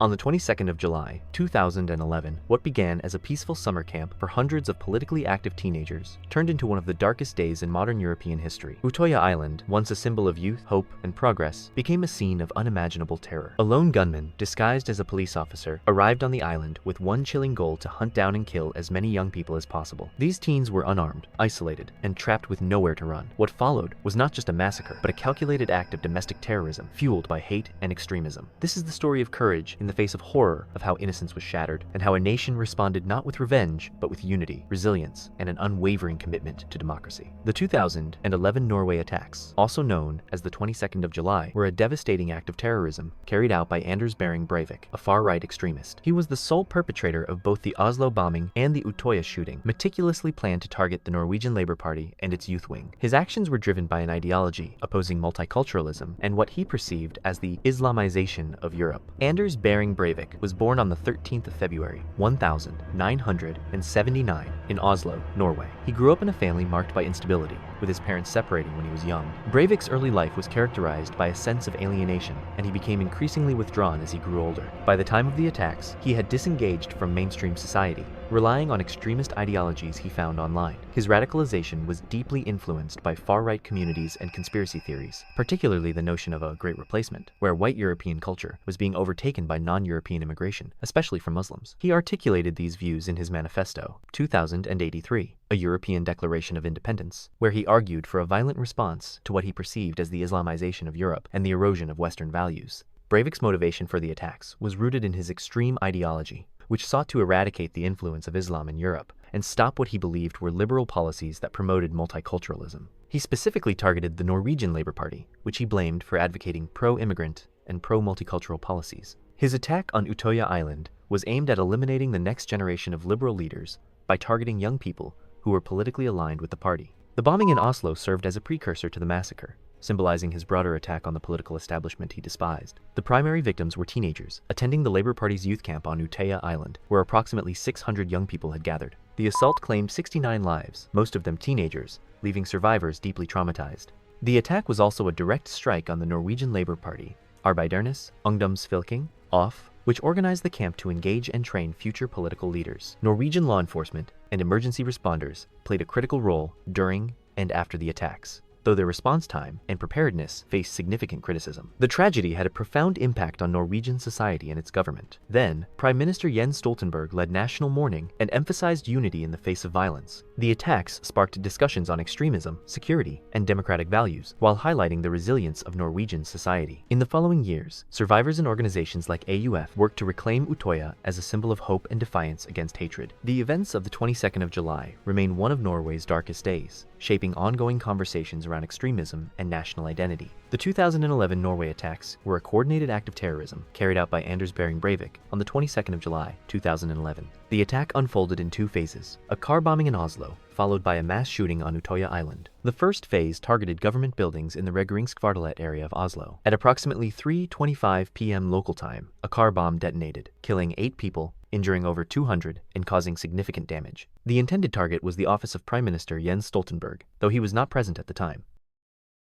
On the 22nd of July, 2011, what began as a peaceful summer camp for hundreds of politically active teenagers turned into one of the darkest days in modern European history. Utøya Island, once a symbol of youth, hope, and progress, became a scene of unimaginable terror. A lone gunman, disguised as a police officer, arrived on the island with one chilling goal to hunt down and kill as many young people as possible. These teens were unarmed, isolated, and trapped with nowhere to run. What followed was not just a massacre, but a calculated act of domestic terrorism, fueled by hate and extremism. This is the story of courage in the face of horror, of how innocence was shattered, and how a nation responded not with revenge, but with unity, resilience, and an unwavering commitment to democracy. The 2011 Norway attacks, also known as the 22nd of July, were a devastating act of terrorism carried out by Anders Behring Breivik, a far-right extremist. He was the sole perpetrator of both the Oslo bombing and the Utøya shooting, meticulously planned to target the Norwegian Labour Party and its youth wing. His actions were driven by an ideology opposing multiculturalism and what he perceived as the Islamization of Europe. Anders Behring Breivik was born on the 13th of February, 1979 in Oslo, Norway. He grew up in a family marked by instability, with his parents separating when he was young. Breivik's early life was characterized by a sense of alienation, and he became increasingly withdrawn as he grew older. By the time of the attacks, he had disengaged from mainstream society, relying on extremist ideologies he found online. His radicalization was deeply influenced by far-right communities and conspiracy theories, particularly the notion of a Great Replacement, where white European culture was being overtaken by non-European immigration, especially from Muslims. He articulated these views in his manifesto, 2083, a European Declaration of Independence, where he argued for a violent response to what he perceived as the Islamization of Europe and the erosion of Western values. Breivik's motivation for the attacks was rooted in his extreme ideology, which sought to eradicate the influence of Islam in Europe and stop what he believed were liberal policies that promoted multiculturalism. He specifically targeted the Norwegian Labour Party, which he blamed for advocating pro-immigrant and pro-multicultural policies. His attack on Utøya Island was aimed at eliminating the next generation of liberal leaders by targeting young people who were politically aligned with the party. The bombing in Oslo served as a precursor to the massacre, symbolizing his broader attack on the political establishment he despised. The primary victims were teenagers attending the Labour Party's youth camp on Utøya Island, where approximately 600 young people had gathered. The assault claimed 69 lives, most of them teenagers, leaving survivors deeply traumatized. The attack was also a direct strike on the Norwegian Labour Party, Arbeidernes Ungdomsfylking, OFF, which organized the camp to engage and train future political leaders. Norwegian law enforcement and emergency responders played a critical role during and after the attacks, though their response time and preparedness faced significant criticism. The tragedy had a profound impact on Norwegian society and its government. Then, Prime Minister Jens Stoltenberg led national mourning and emphasized unity in the face of violence. The attacks sparked discussions on extremism, security, and democratic values, while highlighting the resilience of Norwegian society. In the following years, survivors and organizations like AUF worked to reclaim Utøya as a symbol of hope and defiance against hatred. The events of the 22nd of July remain one of Norway's darkest days, shaping ongoing conversations around extremism and national identity. The 2011 Norway attacks were a coordinated act of terrorism carried out by Anders Behring Breivik on the 22nd of July, 2011. The attack unfolded in two phases: a car bombing in Oslo, followed by a mass shooting on Utøya Island. The first phase targeted government buildings in the Regjeringskvartalet area of Oslo. At approximately 3:25 p.m. local time, a car bomb detonated, killing 8 people, injuring over 200, and causing significant damage. The intended target was the office of Prime Minister Jens Stoltenberg, though he was not present at the time.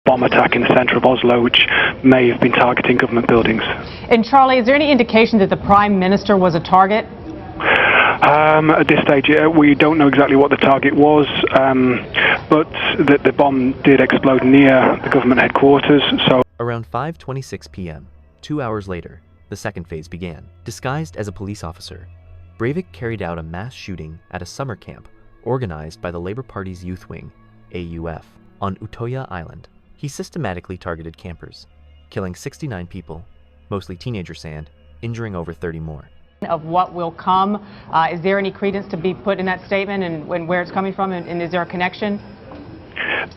Bomb attack in the centre of Oslo, which may have been targeting government buildings. And Charlie, is there any indication that the Prime Minister was a target? At this stage, we don't know exactly what the target was, but the bomb did explode near the government headquarters. So, around 5:26 p.m., 2 hours later, the second phase began. Disguised as a police officer, Breivik carried out a mass shooting at a summer camp organized by the Labour Party's youth wing, AUF, on Utøya Island. He systematically targeted campers, killing 69 people, mostly teenagers, and injuring over 30 more. Of what will come, is there any credence to be put in that statement, and where it's coming from, and is there a connection?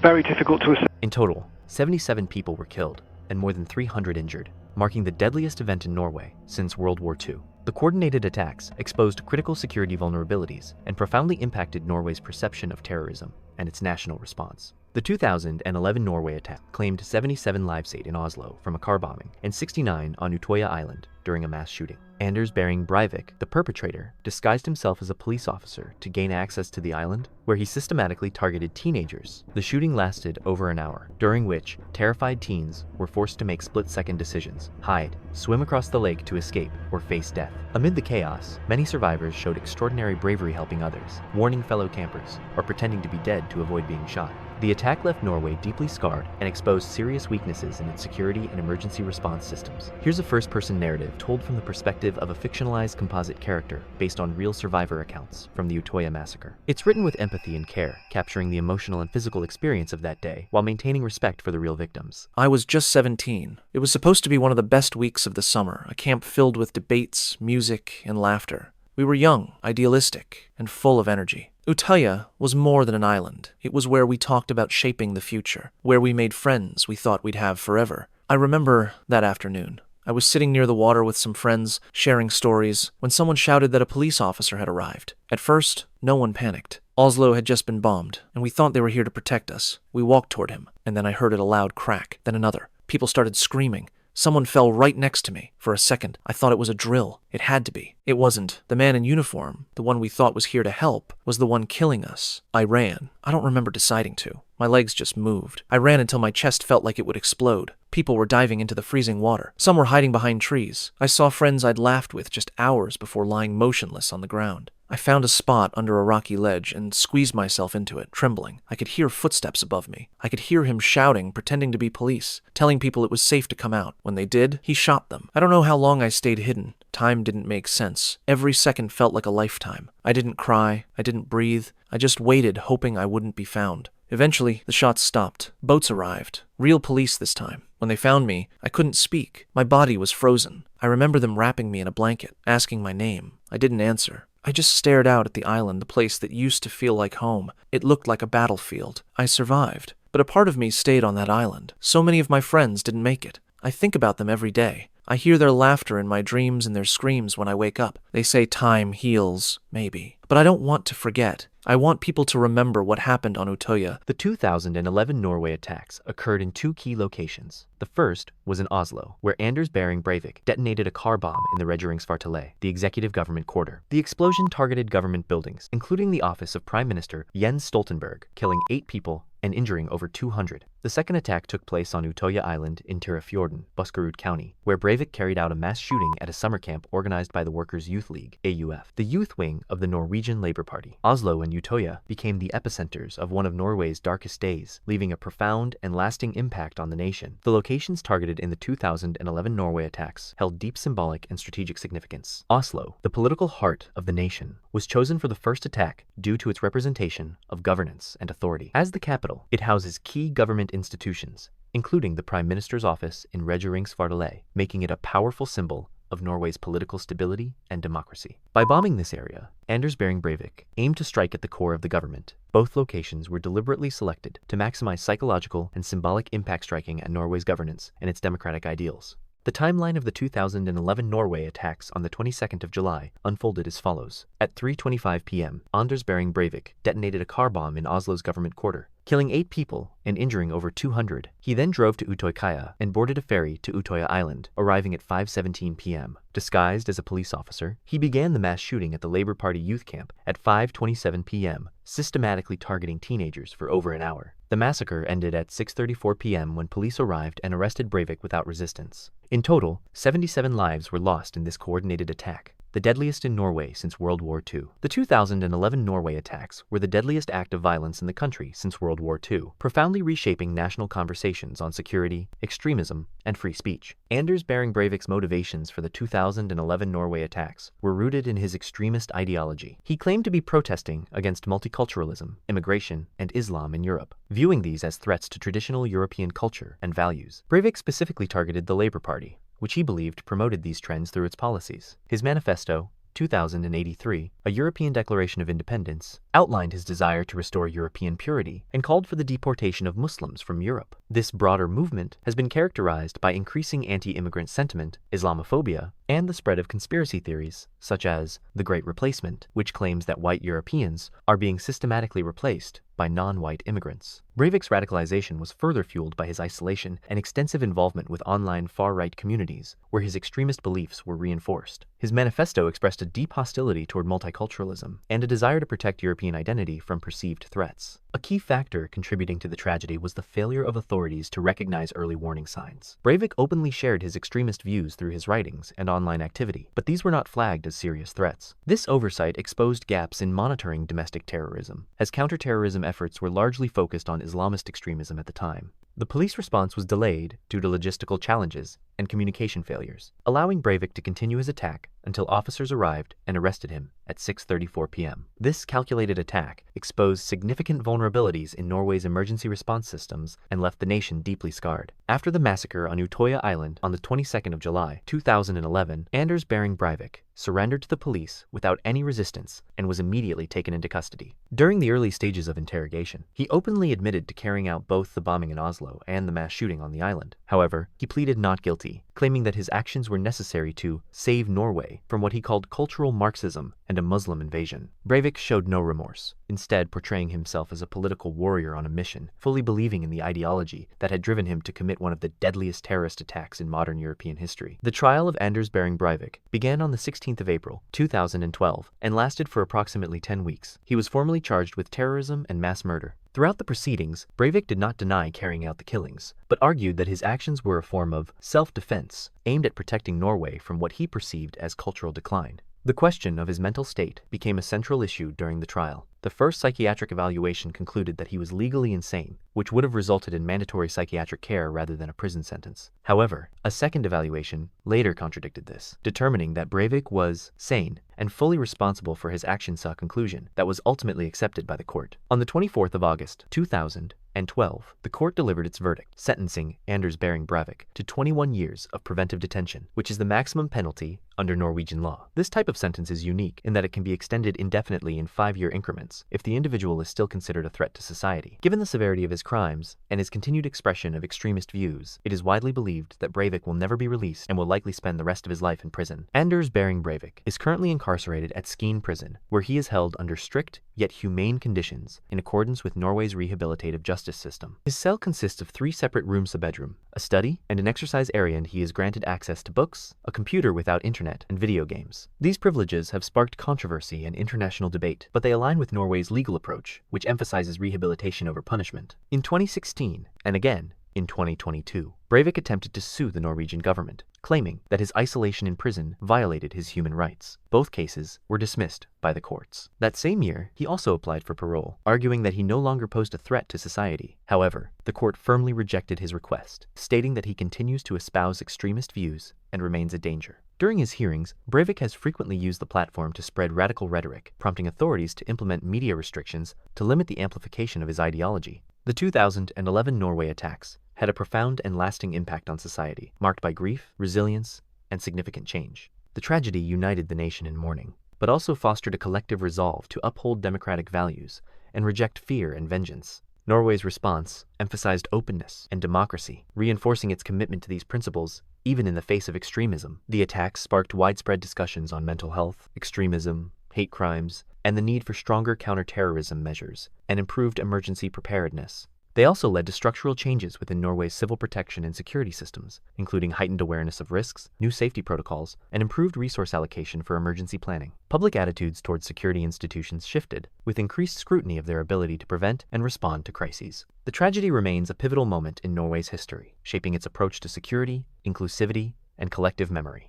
Very difficult to assess. In total, 77 people were killed and more than 300 injured, marking the deadliest event in Norway since World War II. The coordinated attacks exposed critical security vulnerabilities and profoundly impacted Norway's perception of terrorism and its national response. The 2011 Norway attack claimed 77 lives saved in Oslo from a car bombing and 69 on Utøya Island during a mass shooting. Anders Behring Breivik, the perpetrator, disguised himself as a police officer to gain access to the island, where he systematically targeted teenagers. The shooting lasted over an hour, during which terrified teens were forced to make split-second decisions: hide, swim across the lake to escape, or face death. Amid the chaos, many survivors showed extraordinary bravery helping others, warning fellow campers, or pretending to be dead to avoid being shot. The attack left Norway deeply scarred and exposed serious weaknesses in its security and emergency response systems. Here's a first-person narrative told from the perspective of a fictionalized composite character based on real survivor accounts from the Utøya Massacre. It's written with empathy and care, capturing the emotional and physical experience of that day while maintaining respect for the real victims. I was just 17. It was supposed to be one of the best weeks of the summer, a camp filled with debates, music, and laughter. We were young, idealistic, and full of energy. Utøya was more than an island. It was where we talked about shaping the future, where we made friends we thought we'd have forever. I remember that afternoon. I was sitting near the water with some friends, sharing stories, when someone shouted that a police officer had arrived. At first, no one panicked. Oslo had just been bombed, and we thought they were here to protect us. We walked toward him, and then I heard a loud crack, then another. People started screaming. Someone fell right next to me. For a second, I thought it was a drill. It had to be. It wasn't. The man in uniform, the one we thought was here to help, was the one killing us. I ran. I don't remember deciding to. My legs just moved. I ran until my chest felt like it would explode. People were diving into the freezing water. Some were hiding behind trees. I saw friends I'd laughed with just hours before lying motionless on the ground. I found a spot under a rocky ledge and squeezed myself into it, trembling. I could hear footsteps above me. I could hear him shouting, pretending to be police, telling people it was safe to come out. When they did, he shot them. I don't know how long I stayed hidden. Time didn't make sense. Every second felt like a lifetime. I didn't cry. I didn't breathe. I just waited, hoping I wouldn't be found. Eventually, the shots stopped. Boats arrived. Real police this time. When they found me, I couldn't speak. My body was frozen. I remember them wrapping me in a blanket, asking my name. I didn't answer. I just stared out at the island, the place that used to feel like home. It looked like a battlefield. I survived. But a part of me stayed on that island. So many of my friends didn't make it. I think about them every day. I hear their laughter in my dreams and their screams when I wake up. They say time heals, maybe. But I don't want to forget. I want people to remember what happened on Utøya. The 2011 Norway attacks occurred in two key locations. The first was in Oslo, where Anders Behring Breivik detonated a car bomb in the Regjeringskvartalet, the executive government quarter. The explosion targeted government buildings, including the office of Prime Minister Jens Stoltenberg, killing 8 people and injuring over 200. The second attack took place on Utøya Island in Tyrifjorden, Buskerud County, where Breivik carried out a mass shooting at a summer camp organized by the Workers' Youth League, AUF, the youth wing of the Norwegian Labour Party. Oslo and Utøya became the epicenters of one of Norway's darkest days, leaving a profound and lasting impact on the nation. The locations targeted in the 2011 Norway attacks held deep symbolic and strategic significance. Oslo, the political heart of the nation, was chosen for the first attack due to its representation of governance and authority. As the capital, it houses key government institutions, including the Prime Minister's office in Regjeringskvartalet, making it a powerful symbol of Norway's political stability and democracy. By bombing this area, Anders Behring Breivik aimed to strike at the core of the government. Both locations were deliberately selected to maximize psychological and symbolic impact striking at Norway's governance and its democratic ideals. The timeline of the 2011 Norway attacks on the 22nd of July unfolded as follows. At 3:25 p.m., Anders Behring Breivik detonated a car bomb in Oslo's government quarter, killing 8 people and injuring over 200. He then drove to Utøya and boarded a ferry to Utøya Island, arriving at 5:17 p.m. Disguised as a police officer, he began the mass shooting at the Labour Party youth camp at 5:27 p.m., systematically targeting teenagers for over an hour. The massacre ended at 6:34 p.m. when police arrived and arrested Breivik without resistance. In total, 77 lives were lost in this coordinated attack, the deadliest in Norway since World War II. The 2011 Norway attacks were the deadliest act of violence in the country since World War II, profoundly reshaping national conversations on security, extremism, and free speech. Anders Behring Breivik's motivations for the 2011 Norway attacks were rooted in his extremist ideology. He claimed to be protesting against multiculturalism, immigration, and Islam in Europe, viewing these as threats to traditional European culture and values. Breivik specifically targeted the Labour Party, which he believed promoted these trends through its policies. His manifesto, 2083, a European Declaration of Independence, outlined his desire to restore European purity and called for the deportation of Muslims from Europe. This broader movement has been characterized by increasing anti-immigrant sentiment, Islamophobia, and the spread of conspiracy theories, such as the Great Replacement, which claims that white Europeans are being systematically replaced by non-white immigrants. Breivik's radicalization was further fueled by his isolation and extensive involvement with online far-right communities, where his extremist beliefs were reinforced. His manifesto expressed a deep hostility toward multiculturalism and a desire to protect European identity from perceived threats. A key factor contributing to the tragedy was the failure of authorities to recognize early warning signs. Breivik openly shared his extremist views through his writings and online activity, but these were not flagged as serious threats. This oversight exposed gaps in monitoring domestic terrorism, as counterterrorism efforts were largely focused on Islamist extremism at the time. The police response was delayed due to logistical challenges and communication failures, allowing Breivik to continue his attack until officers arrived and arrested him at 6:34 p.m. This calculated attack exposed significant vulnerabilities in Norway's emergency response systems and left the nation deeply scarred. After the massacre on Utøya Island on the 22nd of July, 2011, Anders Behring Breivik surrendered to the police without any resistance and was immediately taken into custody. During the early stages of interrogation, he openly admitted to carrying out both the bombing in Oslo and the mass shooting on the island. However, he pleaded not guilty, claiming that his actions were necessary to save Norway from what he called cultural Marxism and a Muslim invasion. Breivik showed no remorse, instead portraying himself as a political warrior on a mission, fully believing in the ideology that had driven him to commit one of the deadliest terrorist attacks in modern European history. The trial of Anders Behring Breivik began on the 16th of April, 2012, and lasted for approximately 10 weeks. He was formally charged with terrorism and mass murder. Throughout the proceedings, Breivik did not deny carrying out the killings, but argued that his actions were a form of self-defense aimed at protecting Norway from what he perceived as cultural decline. The question of his mental state became a central issue during the trial. The first psychiatric evaluation concluded that he was legally insane, which would have resulted in mandatory psychiatric care rather than a prison sentence. However, a second evaluation later contradicted this, determining that Breivik was sane and fully responsible for his actions, a conclusion that was ultimately accepted by the court. On the 24th of August, 2012, the court delivered its verdict, sentencing Anders Behring Breivik to 21 years of preventive detention, which is the maximum penalty under Norwegian law. This type of sentence is unique in that it can be extended indefinitely in 5-year increments if the individual is still considered a threat to society. Given the severity of his crimes and his continued expression of extremist views, it is widely believed that Breivik will never be released and will likely spend the rest of his life in prison. Anders Behring Breivik is currently incarcerated at Skien prison, where he is held under strict yet humane conditions in accordance with Norway's rehabilitative justice system. His cell consists of 3 separate rooms, a bedroom, a study, and an exercise area, and he is granted access to books, a computer without internet, and video games. These privileges have sparked controversy and international debate, but they align with Norway's legal approach, which emphasizes rehabilitation over punishment. In 2016, and again in 2022, Breivik attempted to sue the Norwegian government, claiming that his isolation in prison violated his human rights. Both cases were dismissed by the courts. That same year, he also applied for parole, arguing that he no longer posed a threat to society. However, the court firmly rejected his request, stating that he continues to espouse extremist views and remains a danger. During his hearings, Breivik has frequently used the platform to spread radical rhetoric, prompting authorities to implement media restrictions to limit the amplification of his ideology. The 2011 Norway attacks had a profound and lasting impact on society, marked by grief, resilience, and significant change. The tragedy united the nation in mourning, but also fostered a collective resolve to uphold democratic values and reject fear and vengeance. Norway's response emphasized openness and democracy, reinforcing its commitment to these principles even in the face of extremism. The attacks sparked widespread discussions on mental health, extremism, hate crimes, and the need for stronger counterterrorism measures and improved emergency preparedness. They also led to structural changes within Norway's civil protection and security systems, including heightened awareness of risks, new safety protocols, and improved resource allocation for emergency planning. Public attitudes towards security institutions shifted, with increased scrutiny of their ability to prevent and respond to crises. The tragedy remains a pivotal moment in Norway's history, shaping its approach to security, inclusivity, and collective memory.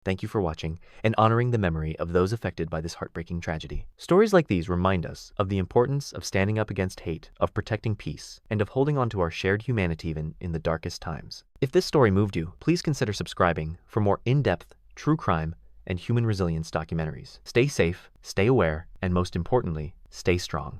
Thank you for watching and honoring the memory of those affected by this heartbreaking tragedy. Stories like these remind us of the importance of standing up against hate, of protecting peace, and of holding on to our shared humanity even in the darkest times. If this story moved you, please consider subscribing for more in-depth, true crime, and human resilience documentaries. Stay safe, stay aware, and most importantly, stay strong.